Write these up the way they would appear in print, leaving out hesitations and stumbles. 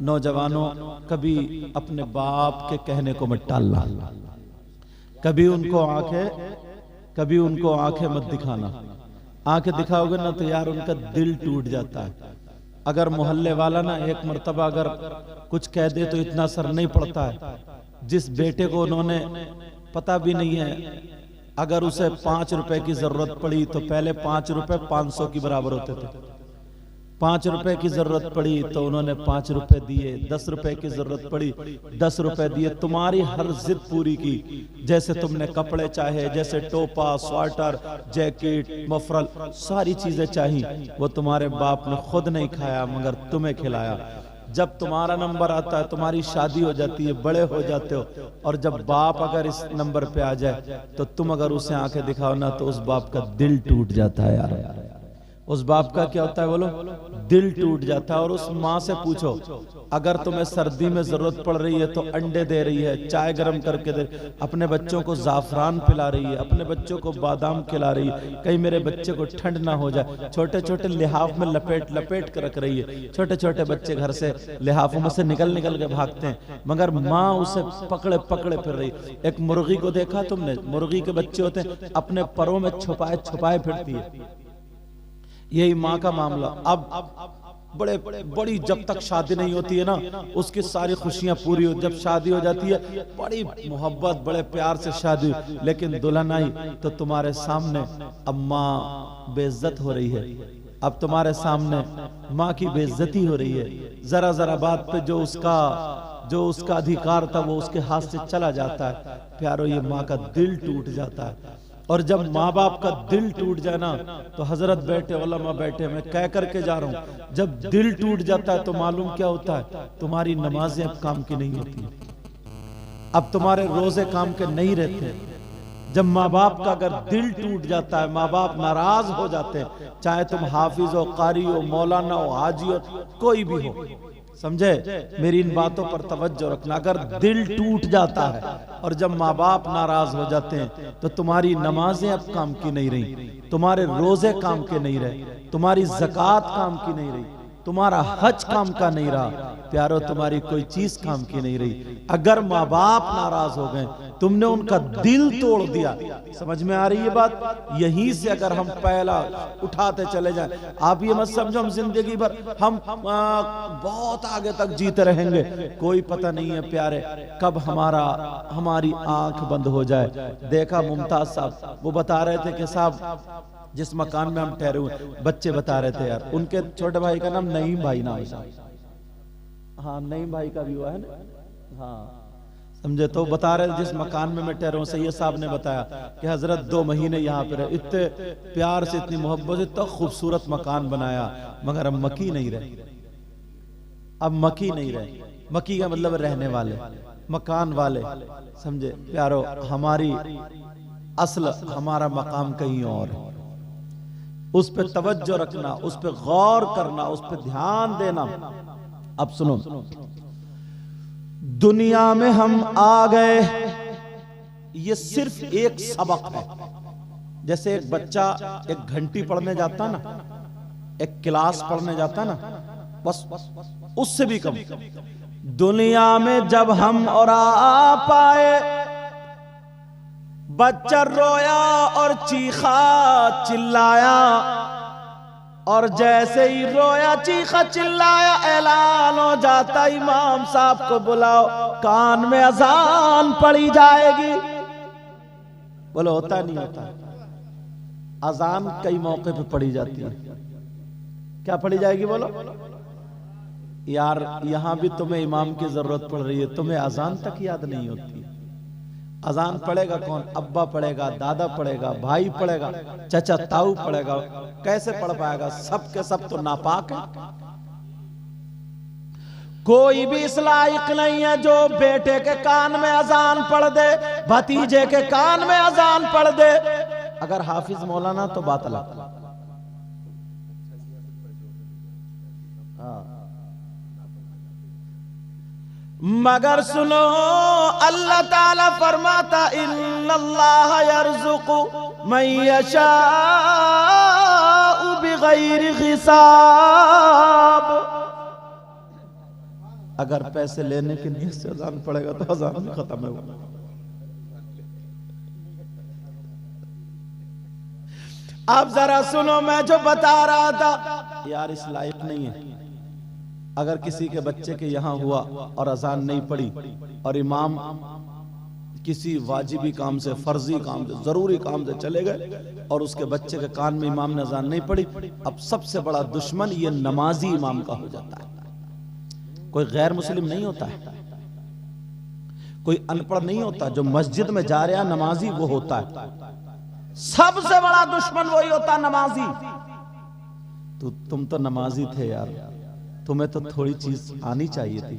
नौजवानों, कभी अपने बाप के कहने को मत टालना, कभी उनको आंखें मत दिखाना। आंखें दिखाओगे ना तो यार उनका दिल टूट जाता है। अगर मोहल्ले वाला ना एक मर्तबा अगर कुछ कह दे तो इतना असर नहीं पड़ता है। जिस बेटे को उन्होंने पता भी नहीं है, अगर उसे 5 रुपए की जरूरत पड़ी तो पहले 5 रुपए 500 की बराबर होते थे। 5 रुपए की जरूरत पड़ी तो उन्होंने 5 रुपए दिए। 10 रुपए की जरूरत पड़ी 10 रुपए दिए। तुम्हारी हर जिद पूरी की। जैसे तुमने कपड़े चाहे, जैसे टोपा, स्वेटर, जैकेट, मफरल, सारी चीजें चाही, वो तुम्हारे बाप ने खुद नहीं खाया मगर तुम्हें खिलाया। जब तुम्हारा नंबर आता है, तुम्हारी शादी हो जाती है, बड़े हो जाते हो, और जब बाप अगर इस नंबर पे आ जाए तो तुम अगर उसे आंखें दिखाओ ना तो उस बाप का दिल टूट जाता है यार। उस बाप का क्या होता है बोलो? दिल टूट जाता है। और उस माँ से पूछो, अगर तुम्हें सर्दी में जरूरत पड़ रही है तो अंडे दे रही है, चाय गर्म करके दे, अपने बच्चों को जाफरान पिला रही है, अपने बच्चों को बादाम खिला रही है, कहीं मेरे बच्चे को ठंड ना हो जाए, छोटे छोटे लिहाफ में लपेट कर रख रही है। छोटे छोटे बच्चे घर से लिहाफों में से निकल के भागते हैं, मगर माँ उसे पकड़े फिर रही। एक मुर्गी को देखा तुमने? मुर्गी के बच्चे होते हैं, अपने परों में छुपाए फिरती है। यही माँ का मामला। अब बड़ी जब तक शादी नहीं होती है ना, उसकी सारी खुशियां पूरी हो। जब शादी हो जाती है, बड़ी मोहब्बत, बड़े प्यार से शादी, लेकिन दुल्हन आई तो तुम्हारे सामने अब माँ बेइज्जत हो रही है। अब तुम्हारे सामने माँ की बेइज्जती हो रही है। जरा बात पे जो उसका अधिकार था वो उसके हाथ से चला जाता है। प्यारो, ये माँ का दिल टूट जाता है। और जब माँ बाप का दिल टूट जाए ना तो हजरत बैठे, उलमा बैठे, मैं कह करके जा रहा हूं, जब दिल टूट जाता है तो मालूम क्या होता है? तुम्हारी नमाजें अब काम की नहीं होती, अब तुम्हारे रोजे काम के नहीं रहते। जब माँ बाप का अगर दिल टूट जाता है, माँ बाप नाराज हो जाते हैं, चाहे तुम हाफिज हो, कारी हो, मौलाना हो, हाजी हो, कोई भी हो, समझे? मेरी इन बातों पर तवज्जो रखना। अगर दिल टूट जाता है और जब माँ बाप नाराज हो जाते हैं तो तुम्हारी नमाजें अब काम की नहीं रही, तुम्हारे रोजे काम के नहीं रहे, तुम्हारी ज़कात काम की नहीं रही, तुम्हारा हज काम का नहीं रहा। प्यारो, तुम्हारी कोई चीज काम की नहीं रही। अगर माँ बाप नाराज हो गए, तुमने उनका दिल तोड़ दिया। समझ में आ रही है बात? यहीं से अगर हम पहला उठाते चले जाएं, आप ये मत समझो हम जिंदगी भर हम बहुत आगे तक जीते रहेंगे, कोई पता नहीं है प्यारे कब हमारी आंख बंद हो जाए। देखा मुमताज साहब, वो बता रहे थे कि साहब जिस मकान में हम ठहरे हुए, बच्चे बता रहे थे यार, उनके छोटे भाई का नाम नईम भाई नाम है। हाँ, नईम भाई का भी हुआ है ना? हाँ, समझे? तो बता रहे जिस मकान में मैं ठहरा हूं, सैयद साहब ने बताया कि हजरत 2 महीने यहाँ पे रहे, इतने प्यार से, इतनी मोहब्बत से, इतना खूबसूरत मकान बनाया, मगर अब मकी नहीं रहे। अब मकी नहीं रहे। मकी का मतलब रहने वाले, मकान वाले, समझे प्यारो? हमारी असल, हमारा मकाम कहीं और है। उस पे तवज्जो रखना, उस पे गौर करना, उस पे ध्यान देना। अब सुनो, दुनिया में हम आ गए, ये सिर्फ एक सबक है। जैसे एक बच्चा एक घंटी पढ़ने जाता ना, एक क्लास पढ़ने जाता ना, बस उससे भी कम। दुनिया में जब हम और आ पाए, बच्चा रोया और चीखा चिल्लाया, और जैसे ही रोया चीखा चिल्लाया, ऐलान हो जाता इमाम साहब को बुलाओ, कान में अजान पड़ी जाएगी। बोलो होता नहीं होता? अजान कई मौके पे पड़ी जाती है। क्या पड़ी जाएगी बोलो? यार यहां भी तुम्हें इमाम की जरूरत पड़ रही है, तुम्हें अजान तक याद नहीं होती। अजान पढ़ेगा कौन? अब्बा पढ़ेगा, दादा पढ़ेगा, भाई पढ़ेगा, चाचा ताऊ पढ़ेगा, कैसे पढ़ पाएगा? सब के सब तो नापाक है। कोई भी इस लायक नहीं है जो बेटे के कान में अजान पढ़ दे, भतीजे के कान में अजान पढ़ दे। अगर हाफिज मौलाना तो बात अलग। मगर सुनो, अल्लाह ताला फरमाता इन्नल्लाह यर्ज़ुक़ु मन यशाअ बिग़ैरि हिसाब। अगर पैसे लेने की नीयत से अजान पड़ेगा तो अजान भी खत्म होगा। अब जरा सुनो, मैं जो बता रहा था यार इस लायक नहीं है। अगर किसी के बच्चे के यहां हुआ और अजान नहीं पड़ी और इमाम किसी वाजिबी काम से, फर्जी काम से, जरूरी काम से चले गए और उसके बच्चे के कान में इमाम ने अजान नहीं पड़ी, अब सबसे बड़ा दुश्मन ये नमाजी इमाम का हो जाता है। कोई गैर मुस्लिम नहीं होता है, कोई अनपढ़ नहीं होता, जो मस्जिद में जा रहा नमाजी वो होता है। सबसे बड़ा दुश्मन वही होता नमाजी। तुम तो नमाजी थे यार, तुम्हें तो थोड़ी चीज आनी चाहिए थी।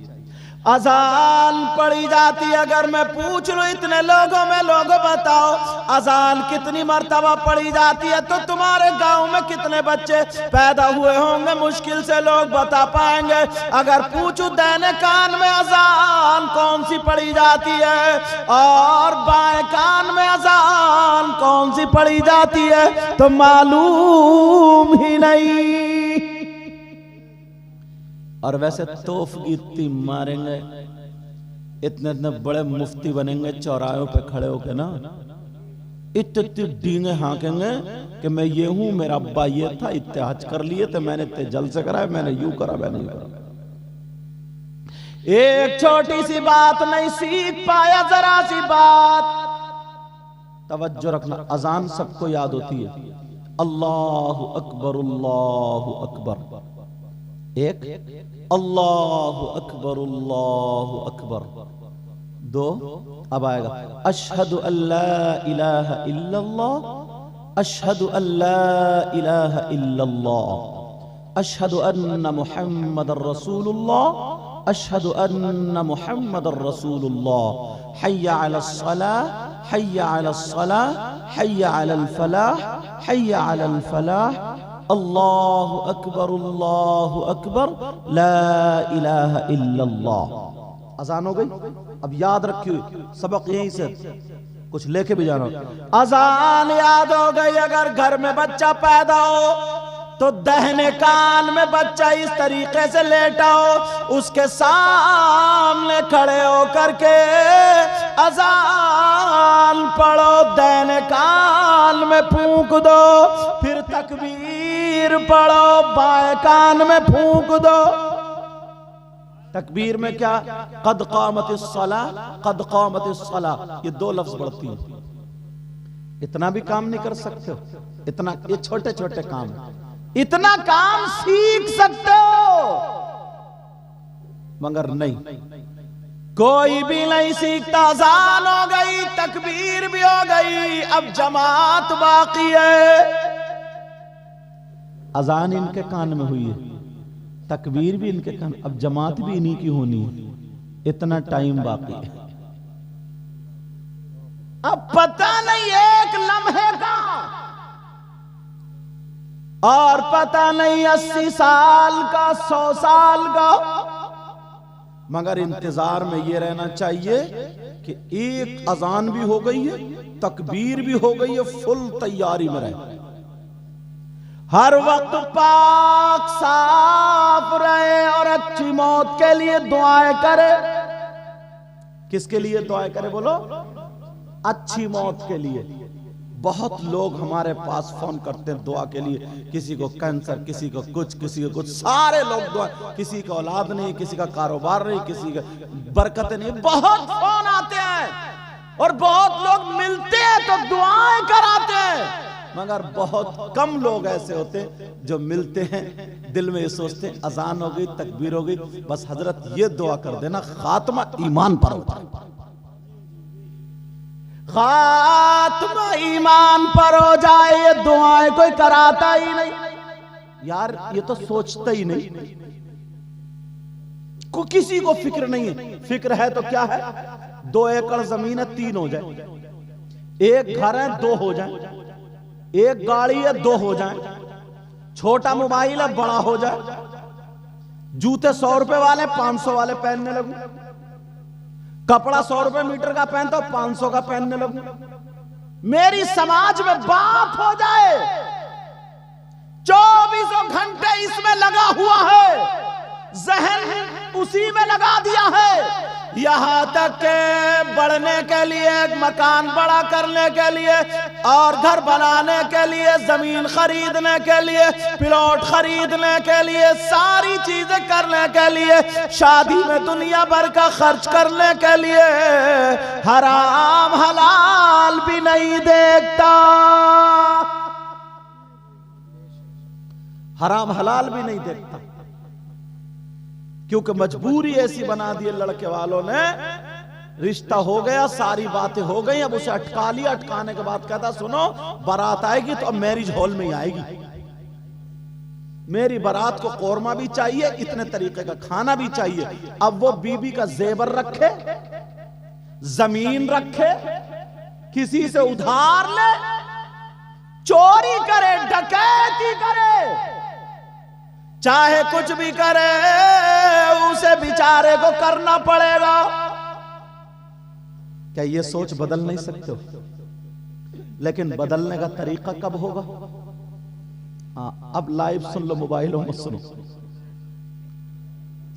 अजान पढ़ी जाती, अगर मैं पूछ लूं इतने लोगों में, लोगों बताओ अजान कितनी मर्तबा पढ़ी जाती है, तो तुम्हारे गांव में कितने बच्चे पैदा हुए होंगे, मुश्किल से लोग बता पाएंगे। अगर पूछूं दाहिने कान में अजान कौन सी पढ़ी जाती है और बाएं कान में अजान कौन सी पढ़ी जाती है, तो मालूम ही नहीं। और वैसे तोफ गीती मारेंगे, इतने इतने बड़े मुफ्ती बनेंगे चौराहों पे खड़े होके ना, इतने डींगे हाँकेंगे कि मैं ये हूं, मेरा अब्बा ये था, इतने हज कर लिए थे मैंने, इतने जल से करा, मैंने यूं करा, मैंने यूं करा। एक छोटी सी बात नहीं सीख पाया, जरा सी बात तवज्जो रखना। अजान सबको याद होती है, अल्लाहु अकबर, अल्लाहु अकबर। एक अल्लाहु अकबर, अल्लाहु अकबर। दो, अब आएगा अशहदु अल्ला इलाहा इल्लल्लाह, अशहदु अल्ला इलाहा इल्लल्लाह, अशहदु अन्ना मुहम्मदर रसूलुल्लाह, अशहदु अन्ना मुहम्मदर रसूलुल्लाह, हय्या अलस सलाह, हय्या अलस सलाह, हय्या अलल फलाह, हय्या अलल फलाह, अल्लाहु अकबर, अल्लाहु अकबर, ला इलाहा इल्लल्लाह। अजान हो गई। अब याद रखिए, सबक यहीं से कुछ लेके भी जाना। अजान याद हो गई। अगर घर में बच्चा पैदा हो तो दाहिने कान में बच्चा इस तरीके से लेटा हो, उसके सामने खड़े होकर के अजान पढ़ो, दाहिने कान में फूंक दो, फिर तकबीर पढ़ो, बाएं कान में फूंक दो। तकबीर में क्या, कद कामतिस सलाह, कद कामतिस सलाह, ये दो लफ्ज बढ़ती हैं। इतना भी काम नहीं कर सकते हो, इतना, ये छोटे छोटे काम, इतना काम सीख सकते हो मगर नहीं, कोई भी नहीं सीखता। अज़ान हो गई, तकबीर भी हो गई, अब जमात बाकी है। अजान इनके कान में हुई है, तकबीर भी इनके कान, अब जमात भी इन्हीं की होनी है। इतना टाइम बाकी है, अब पता नहीं एक लम्हे का और पता नहीं 80 साल का, 100 साल का, मगर इंतजार में ये रहना चाहिए कि एक अजान भी हो गई है, तकबीर भी हो गई है, फुल तैयारी में रहे, हर वक्त पाक साफ रहे और अच्छी मौत के लिए दुआएं करे। किसके लिए दुआएं करे बोलो? अच्छी मौत के लिए। बहुत लोग हमारे पास फोन करते हैं दुआ के लिए, किसी को कैंसर, किसी को कुछ, किसी को कुछ, सारे लोग दुआ, किसी का औलाद नहीं, किसी का कारोबार नहीं, किसी का बरकत नहीं, बहुत फोन आते हैं और बहुत लोग मिलते हैं तो दुआएं कराते हैं, मगर बहुत कम लोग ऐसे होते हैं जो मिलते हैं दिल में ये सोचते हैं अजान हो गई, तकबीर हो गई, बस हजरत ये दुआ कर देना खात्मा ईमान पर होता है, खात्मा ईमान पर हो जाए, ये दुआएं कोई कराता ही नहीं यार, ये तो सोचता ही नहीं, किसी को फिक्र नहीं है। फिक्र है तो क्या है, 2 एकड़ जमीन है 3 हो जाए, एक घर है 2 हो जाए, एक गाड़ी है 2 हो जाए, छोटा मोबाइल है बड़ा हो जाए, जूते 100 रुपए वाले 500 वाले पहनने लगूं, कपड़ा 100 रुपए मीटर का पहनता हूं 500 का पहनने लगूं, मेरी समाज में बात हो जाए, 24 घंटे इसमें लगा हुआ है, जहन उसी में लगा दिया है। यहां तक के बढ़ने के लिए, मकान बड़ा करने के लिए और घर बनाने के लिए, जमीन खरीदने के लिए, प्लॉट खरीदने के लिए, सारी चीजें करने के लिए, शादी में दुनिया भर का खर्च करने के लिए हराम हलाल भी नहीं देखता। हराम हलाल भी नहीं देखता, क्योंकि मजबूरी ऐसी बना दी लड़के वालों ने। रिश्ता हो गया, सारी बातें हो गई, अब उसे अटका लिया। अटकाने के बाद कहता सुनो बारात आएगी तो अब मैरिज हॉल में ही आएगी। मेरी बारात को कौरमा भी चाहिए, इतने तरीके का खाना भी चाहिए। अब वो बीबी का जेवर रखे, जमीन रखे, किसी से उधार ले, चोरी करे, डकैती करे, चाहे कुछ भी करे, उसे बेचारे को करना पड़ेगा। क्या ये सोच बदल नहीं सकते हो? लेकिन बदलने का तरीका कब होगा? हाँ, अब लाइव सुन लो, मोबाइलों में सुनो।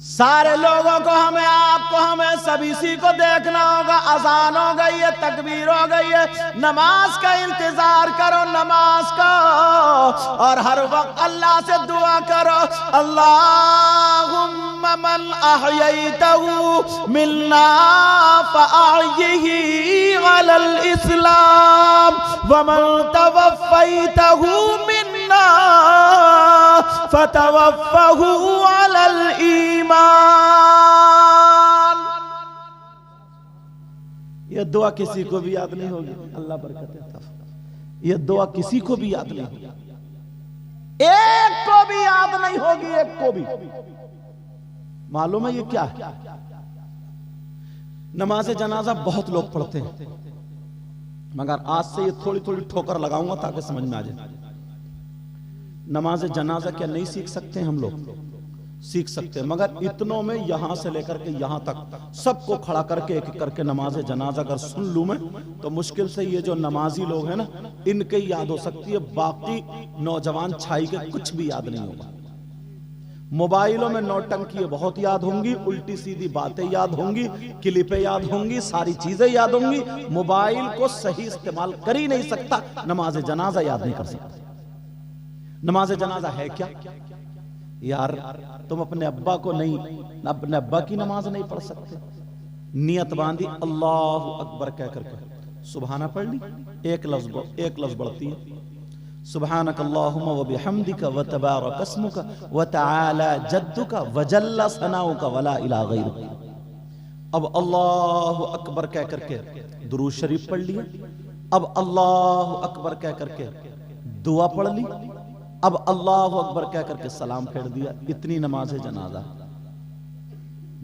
सारे लोगों को, हमें, आपको, हमें सभी सी को देखना होगा। अजान हो गई है, तकबीर हो गई है, नमाज का इंतजार करो, नमाज का। और हर वक्त अल्लाह से दुआ करो, अल्लाहुम्मा मन अहयैतहु मिन्ना फअहयिही अलल इस्लाम व मन तवफ़्फ़ैतहु मिन्ना फतवफ़्फ़हु अलल ईमान। यह दुआ किसी को भी याद नहीं होगी, अल्लाह बरकत देता। यह दुआ किसी को भी याद नहीं होगी, एक को भी याद नहीं होगी, एक को भी। मालूम है ये क्या है? नमाज जनाजा बहुत लोग पढ़ते हैं, मगर आज से ये थोड़ी थोड़ी ठोकर लगाऊंगा ताकि समझ में आ जाए। नमाज जनाजा क्या नहीं सीख सकते हम लोग? सीख सकते हैं, मगर इतनों में यहां से लेकर के यहां तक सबको खड़ा करके एक एक करके नमाज जनाजा अगर सुन लूं मैं, तो मुश्किल से ये जो नमाजी लोग हैं ना, इनके ही याद हो सकती है, बाकी नौजवान छाई के कुछ भी याद नहीं होगा। मोबाइलों में नौटंकी बहुत याद होंगी, उल्टी सीधी बातें याद होंगी, क्लिपें याद होंगी, सारी चीजें याद होंगी। मोबाइल को सही इस्तेमाल कर ही नहीं सकता, नमाज जनाजा याद नहीं कर सकता। नमाज जनाजा है क्या यार? तुम अपने अब्बा को नहीं, अपने अब्बा की नमाज नहीं पढ़ सकते? नियत बांधी, अल्लाहु अकबर कह करके सुबहाना पढ़ ली, एक लफ्ज बढ़ती है, सुबहानक अल्लाहुम्मा व बिहम्दिका व तबारक अस्मुका व तआला जद्दुका व जल्ला सनाउका वला इला गैरुका। अब अल्लाहु अकबर कह करके दुरूद शरीफ पढ़ लिया, अब अल्लाहु अकबर कह करके दुआ पढ़ ली, अब अल्लाहु अकबर कह करके सलाम फेर दिया। इतनी नमाज है जनाजा।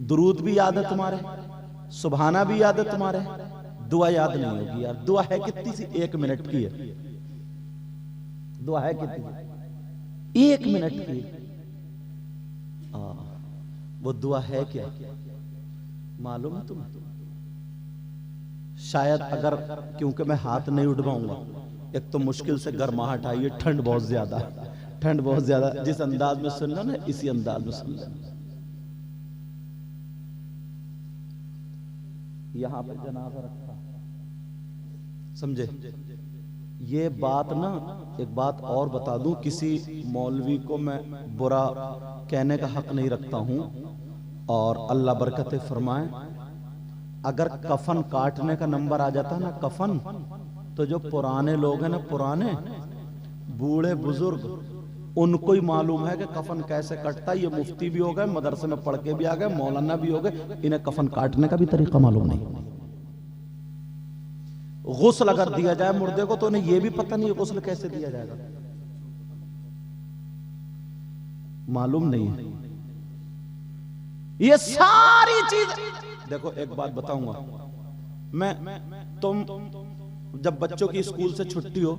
दुरूद भी याद है तुम्हारे, सुबहाना भी याद है तुम्हारे, दुआ याद नहीं होगी यार। दुआ है कितनी सी? 1 मिनट की है। दुआ है कितनी? 1 मिनट की। वो दुआ है क्या मालूम है तुम्हें? शायद अगर, क्योंकि मैं हाथ नहीं उठवाऊंगा, एक तो मुश्किल से गर्माहट आई है, ठंड बहुत ज्यादा, ठंड बहुत ज्यादा। जिस अंदाज में सुन लो ना, इसी अंदाज में सुन लो। यहां पे जनाजा रखा, समझे? ये बात ना, एक बात और बता दूं, किसी मौलवी को मैं बुरा कहने का हक नहीं रखता हूं, और अल्लाह बरकत फरमाए। अगर कफन काटने का नंबर आ जाता ना, कफन, तो जो पुराने लोग हैं ना, पुराने बूढ़े बुजुर्ग, उनको ही मालूम है कि कफन कैसे कटता है। ये मुफ्ती भी हो गए, मदरसे में पढ़ के भी आ गए, मौलाना भी हो गए, इन्हें कफन काटने का भी तरीका मालूम नहीं। गुस्ल अगर दिया जाए मुर्दे को, तो उन्हें यह भी पता नहीं गुस्ल कैसे दिया जाएगा, मालूम नहीं है। ये सारी चीज देखो, एक बात बताऊंगा मैं, तुम जब बच्चों की स्कूल से छुट्टी हो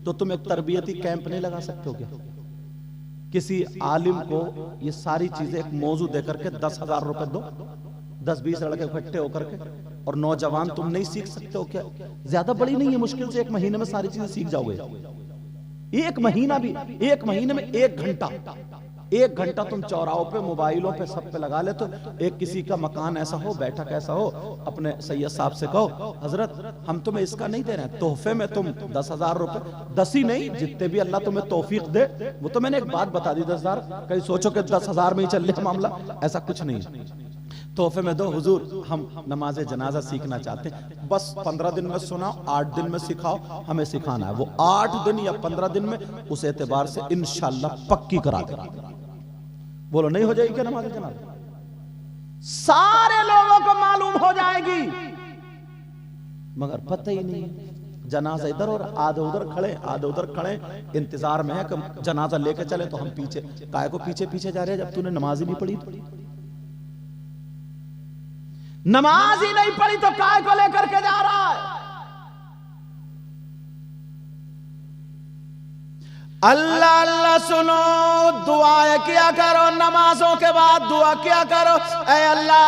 तो तुम एक तरबियती कैंप नहीं लगा सकते हो क्या? किसी आलिम को ये सारी चीजें एक मौजू देकर के 10,000 रुपए दो, 10-20 लड़के इकट्ठे होकर के, और नौजवान तुम नहीं सीख सकते हो क्या? ज्यादा बड़ी नहीं है, मुश्किल से 1 महीने में सारी चीजें सीख जाओगे। 1 महीना भी, 1 महीने में 1 घंटा 1 घंटा तुम चौराहों पे, मोबाइलों पे, सब पे लगा ले। तो एक किसी का मकान ऐसा हो, बैठक ऐसा हो, अपने सैयद साहब से कहो, हजरत हम तुम्हें इसका नहीं दे रहे हैं, तोहफे में तुम 10,000 रुपए, 10 ही नहीं, जितने भी अल्लाह तुम्हें तौफीक दे। वो तो मैंने एक बात बता दी, 10,000, कहीं सोचो कि 10,000 में ही चल रहा मामला, ऐसा कुछ नहीं। तोहफे में दो, हुजूर हम नमाज जनाजा सीखना चाहते हैं, बस 15 दिन में सुनाओ, 8 दिन में सिखाओ, हमें सिखाना है। वो 8 दिन या 15 दिन में उस एतबार से इंशाअल्लाह पक्की करा देगा। बोलो नहीं हो जाएगी क्या नमाज जनाजा? सारे लोगों को मालूम हो जाएगी, मगर पता ही नहीं है। जनाजा इधर और आधे उधर खड़े, आधे उधर खड़े, इंतजार में है कि जनाजा लेके चले तो हम पीछे। काय को पीछे पीछे जा रहे हैं जब तूने नमाज ही नहीं पढ़ी? नमाज ही नहीं पढ़ी तो काय को लेकर के जा रहा है? अल्लाह अल्लाह सुनो, दुआएं किया करो, नमाजों के बाद दुआ किया करो, ऐ अल्लाह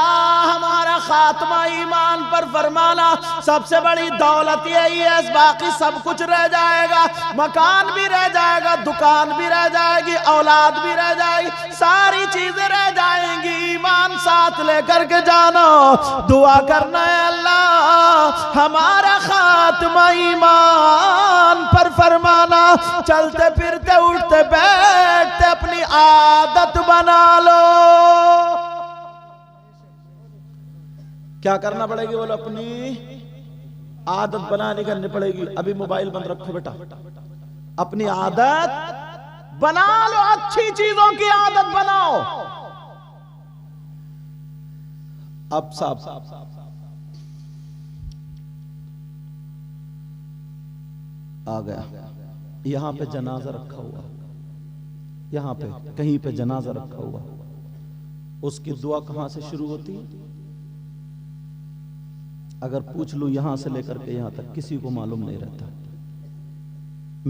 हमारा खात्मा ईमान पर फरमाना। सबसे बड़ी दौलत यही है, बाकी सब कुछ रह जाएगा, मकान भी रह जाएगा, दुकान भी रह जाएगी, औलाद भी रह जाएगी, सारी चीजें रह जाएंगी, ईमान साथ लेकर के जानो। दुआ करना है अल्लाह हमारा खात्मा ईमान पर फरमाना। चलते फिरते उठते बैठते अपनी आदत बना लो। क्या करना पड़ेगी? बोलो अपनी आदत बनानी करनी पड़ेगी। अभी मोबाइल बंद रखो बेटा, अपनी आदत बना लो, अच्छी चीजों की आदत बनाओ। अब साहब आ गया, यहां पे जनाजा रखा हुआ, यहां पे कहीं पे जनाजा रखा हुआ, उसकी दुआ कहां से शुरू होती है? अगर पूछ लूं यहां से लेकर के यहां तक, किसी को मालूम नहीं रहता।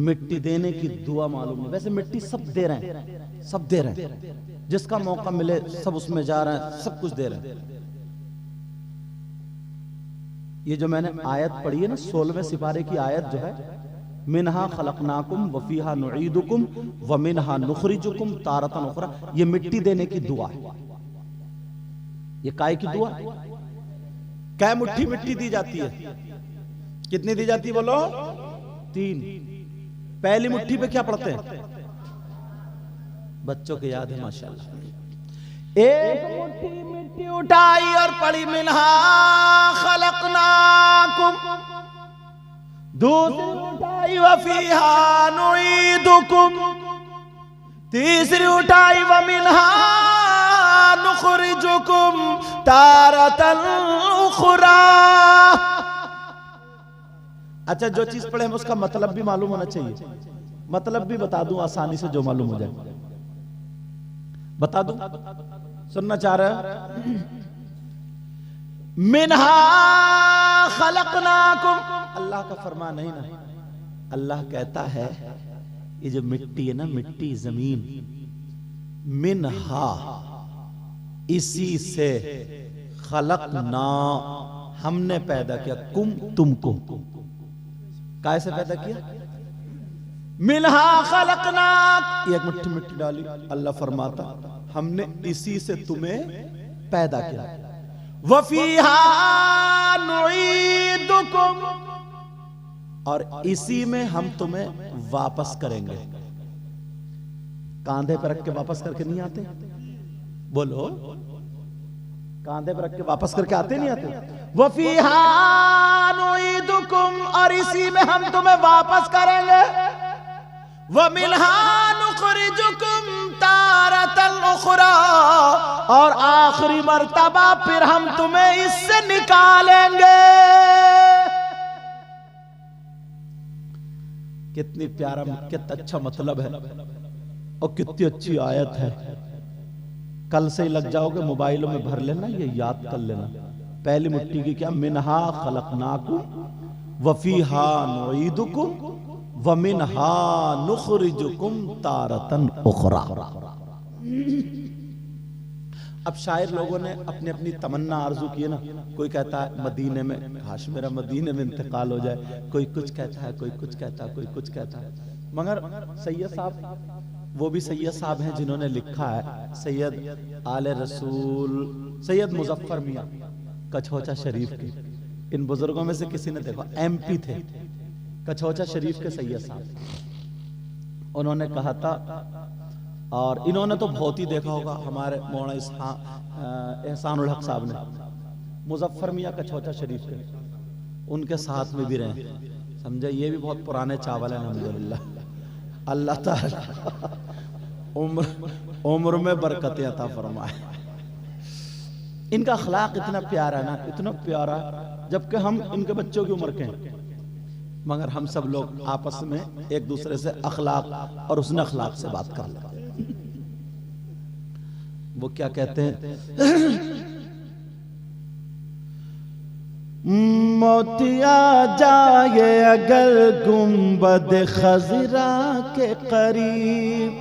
मिट्टी देने की दुआ मालूम नहीं। वैसे मिट्टी सब दे रहे हैं, सब दे रहे हैं, जिसका मौका मिले सब उसमें जा रहे हैं, सब कुछ दे रहे हैं। ये जो मैंने आयत पढ़ी है ना, 16वें सिपारे की आयत जो है, मिनहा खलकनाकुम वफीहा नुईदुकुम व मिनहा नुखरिजुकुम तारतन उखरा, ये मिट्टी देने की दुआ है। ये काय की दुआ? कै मुट्ठी मिट्टी दी जाती है? कितनी दी जाती है बोलो? 3। पहली मुट्ठी पे क्या पढ़ते हैं? बच्चों के याद है माशाल्लाह। एक मुट्ठी मिट्टी उठाई और पढ़ी मिनहा खलकनाकुम, दूसरी उठाई वफीहा नुईदुकुम, तीसरी उठाई व मिनहा नुखरिजुकुम तारतन उखरा। अच्छा, जो चीज पढ़े हम उसका मतलब भी मालूम होना चाहिए। मतलब भी बता दूं आसानी से, जो मालूम हो जाए बता दूं, सुनना चाह रहे? मिनहा खलकनाकुम, अल्लाह का फरमान नहीं ना। अल्लाह कहता है ये जो मिट्टी है ना, मिट्टी जमीन, मिनहा इसी से, खलकना हमने पैदा किया, कुम तुमको, कैसे पैदा किया? मिनहा खलकना, एक मुट्ठी मिट्टी डाली, अल्लाह फरमाता हमने इसी से तुम्हें पैदा किया। वफीहा नुईदुकुम, और इसी में हम तुम्हें वापस करेंगे। कांधे पर रख के वापस करके नहीं आते? बोलो, कांधे पर रख के वापस करके आते नहीं आते? वफीहा नुईदुकुम, और इसी में हम तुम्हें वापस करेंगे। वमिनहा नुखरिजुकुम तारतन उखरा, और आखिरी मर्तबा फिर हम तुम्हें इससे निकालेंगे। कितनी प्यारा, कितना अच्छा मतलब है, और कितनी अच्छी आयत है। कल से ही लग जाओगे, मोबाइलों में भर लेना, ये याद कर लेना। पहली मुट्ठी की क्या? मिनहा खलकनाकुम वफीहा नुईदुकुम व मिनहा नुखरिजुकुम तारतन उखरा। अब शायर लोगों ने अपनी अपनी तमन्ना आरजू की है ना। कोई कहता है मदीने में, काश मेरा मदीने में इंतकाल हो जाए, कोई कुछ कहता है, कोई कुछ कहता है, कोई कुछ कहता है। मगर सैयद साहब वो भी सैयद साहब हैं जिन्होंने लिखा है, सैयद आले रसूल सैयद मुजफ्फर मियाँ कछौचा शरीफ के। इन बुजुर्गों में से किसी ने देखा, MP थे, कछौचा शरीफ के सैयद साहब। उन्होंने कहा था, और इन्होंने तो बहुत ही देखा होगा, हमारे मौलाना एहसानुल हक साहब ने मुजफ्फर मियाँ कछौचा शरीफ के, उनके साथ में भी रहे, समझे। ये भी बहुत पुराने चावल हैं अल्हम्दुलिल्लाह। अल्लाह ताला उम्र में बरकत अता फरमाए। इनका अखलाक इतना प्यारा ना, इतना प्यारा, जबकि हम इनके बच्चों की उम्र के हैं, मगर हम सब लोग आपस में एक दूसरे से अखलाक और उसने अखलाक से बात कर लेते हैं। वो क्या कहते हैं, मोतिया जाए अगर गुंबद खजरा के करीब।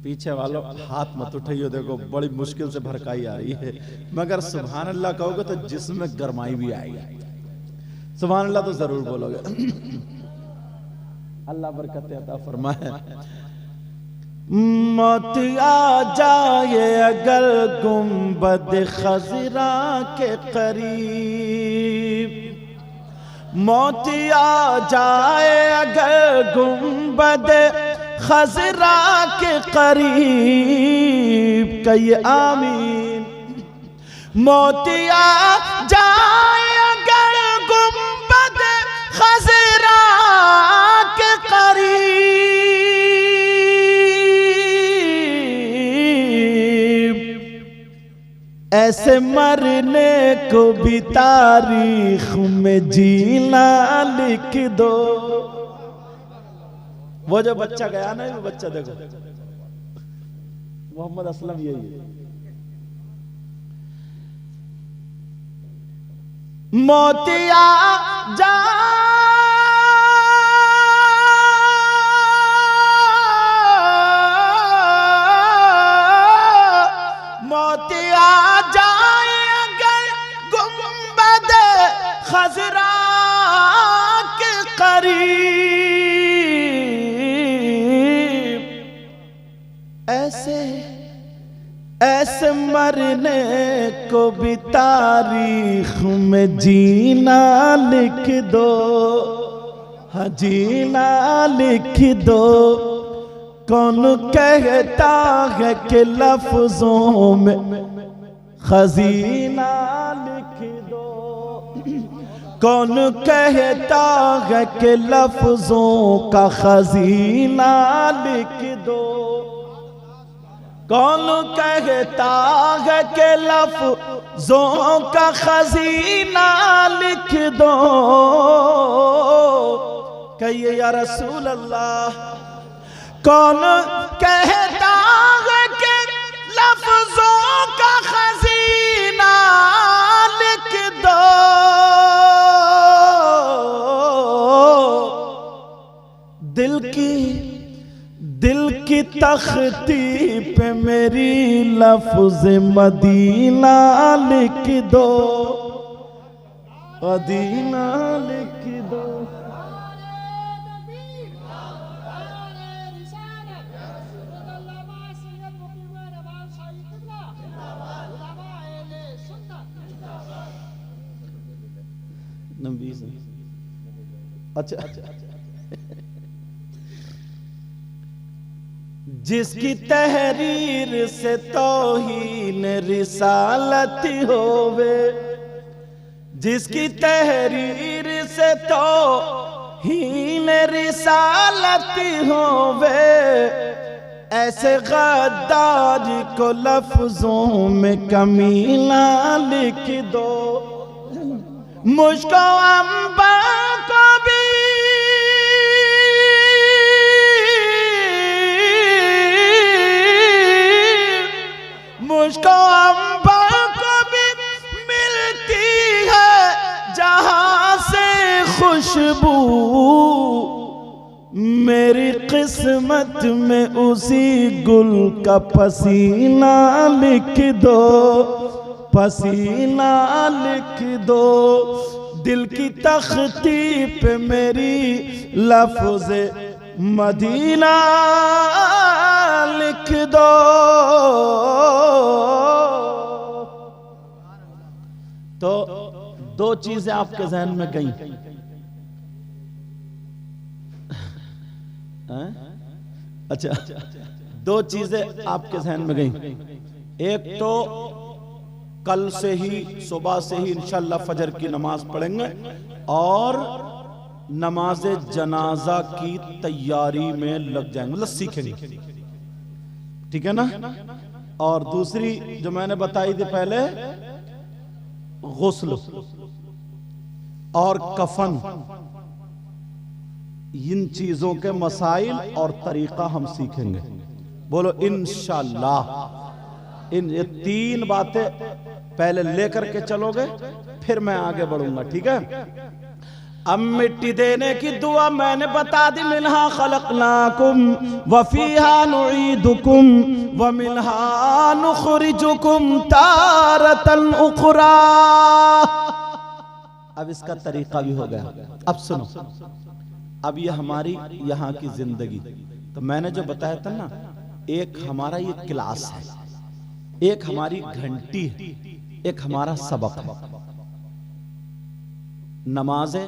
पीछे वालों हाथ मत उठाइए, देखो बड़ी मुश्किल से भरकाई आ रही है, मगर सुभान अल्लाह कहोगे तो जिसमें गरमाई भी आएगी। सुभान अल्लाह तो जरूर बोलोगे। अल्लाह बरकत अता फरमाए। मोतिया जाए अगर गुंबद खजरा के करीब, मोतिया जाए अगर गुंबद खजरा के करीब, कई आमीन। मोतिया जाए अगर गुंबद खजरा के करीब, ऐसे मरने को भी तारीख में जीना लिख दो। वो जो बच्चा गया ना, वो बच्चा देखो मोहम्मद असलम, यही है। मोतिया जा मोतिया जाए अगर गुंबद खजरा के करीब, ऐसे मरने को भी तारीख में जीना लिख दो। हाँ जीना लिख दो। कौन कहता है कि लफ्जों में खजीना लिख दो। कौन कहता है कि लफ्जों का खजीना लिख दो। कौन कहता है कि लफ्जों का खजीना लिख दो। कहिए या रसूल अल्लाह। कौन कहता है कि लफ्जों का खजीना लिख दो। दिल की तख्ती पे मेरी लफ्ज मदीना लिख दो। मदीना लिख दो। अच्छा जिसकी तहरीर से तौहीन रिसालत होवे। जिसकी तहरीर से तौहीन रिसालत होवे। ऐसे गद्दार को लफ्जों में कमीना लिख दो। मुझको अम्बा को भी मुझको अम्बा को भी मिलती है जहां से खुशबू। मेरी किस्मत में उसी गुल का पसीना लिख दो। पसीना लिख दो। दिल की तख्ती पे मेरी लफ्ज़ मदीना लिख दो। तो दो चीजें आपके जहन में गई। अच्छा, दो चीजें आपके जहन में गई। एक तो कल से ही सुबह से ही इंशाअल्लाह फजर की नमाज पढ़ेंगे और नमाज जनाजा की तैयारी में लग जाएंगे, मतलब सीखेंगे, ठीक है ना। और दूसरी जो मैंने बताई थी पहले, गुस्ल और कफन, इन चीजों के मसाइल और तरीका हम सीखेंगे। बोलो इंशाअल्लाह। इन ये तीन बातें पहले लेकर के चलोगे, फिर मैं आगे बढ़ूंगा, ठीक है। अब मिट्टी देने की दुआ मैंने बता दी। मिनहा खलकनाकुम व फीहा नुईदुकुम व मिनहा नुखरिजुकुम तारतन उखरा। अब इसका तरीका भी हो गया। अब सुनो, अब ये हमारी यहाँ की जिंदगी, तो मैंने जो बताया था ना, एक हमारा ये क्लास है, एक हमारी घंटी है, एक हमारा सबक है। नमाज़ें